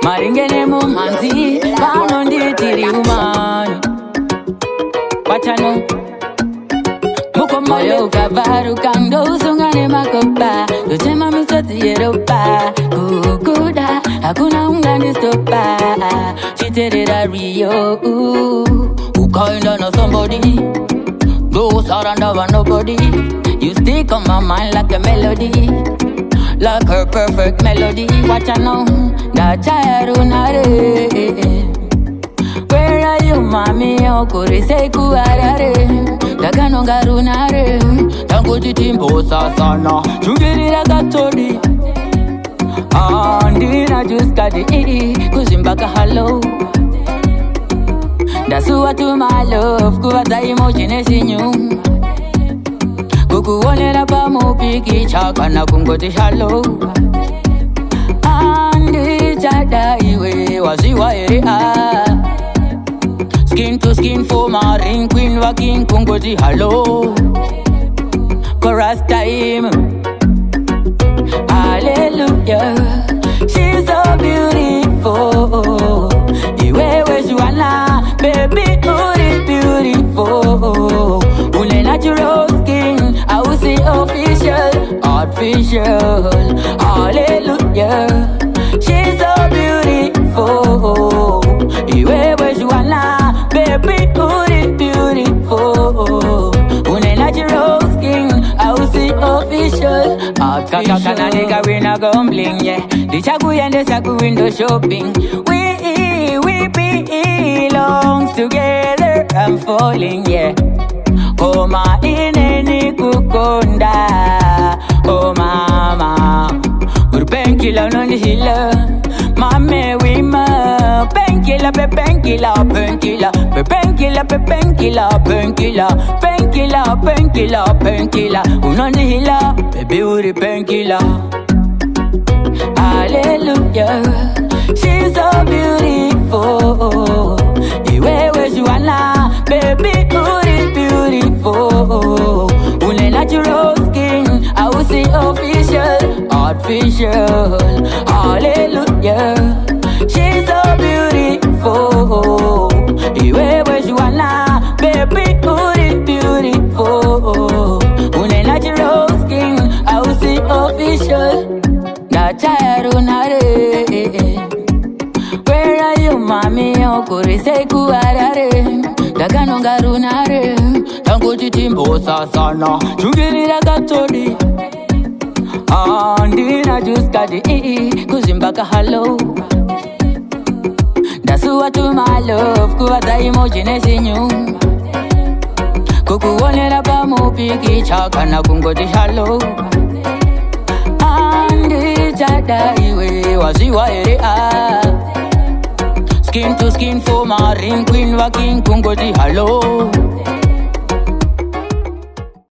Maringene mumanzi, panondi tiri umano. Wachano muko moyo kavaru kando usungane makopa. Dojema misoti yeropa. Kukuda, hakuna ungani stopa. Chiterera Rio. Who kinda know somebody? Go surrender for nobody. You stick on my mind like a melody. Like her perfect melody. Watch I know that chayarunare. Where are you, mommy? Okuri say kuarare. Daganonga runare. Tango jitimbo sasana. Chugirira gatori. Andina just got the kuzimbaka hello. That's what to my love. Kuwata emotion sinyu. Kukuonera pamupiki chaka na kungoti shallow. Andi chada iwe waziwa area. Skin to skin for my ring queen walking kungoti hello. Chorus time. Hallelujah. She's so beautiful. Iwe weshwana, baby, beautiful. Ule natural skin, I will say official, artificial. Hallelujah. She's so beautiful. Iwe weshwana, baby, beautiful. Ule natural skin, I will say official, artificial. Kakakana nigga we na gambling, yeah. The chaku yende saku window shopping. We belong together. I'm falling, yeah. Oh ma ineni kukonda. Oh mama, ur penkila noni hila. Mame wima penkila pe penkila penkila pe penkila pe penkila penkila penkila penkila penkila unoni hila baby uri penkila. Hallelujah. She's so beautiful. Iwe weshwana, baby, beautiful. Ule natural skin, I will say official, artificial. Hallelujah. She's so beautiful. Iwe weshwana, baby, beautiful. Ule natural skin, I will say official. Chayarunare. Where are you, mommy? Okuri say kuarare. Daganonga runare. Tango jitimbo sasana. Chugirira gatori. Andina just got the kuzimbaka hello. That's what to my love. Kuwata emotion sinyu. Kukuonera pamupiki chaka na kungoti hello. Chada iwe waziwa area. Skin to skin for my ring queen walking kungoti hello.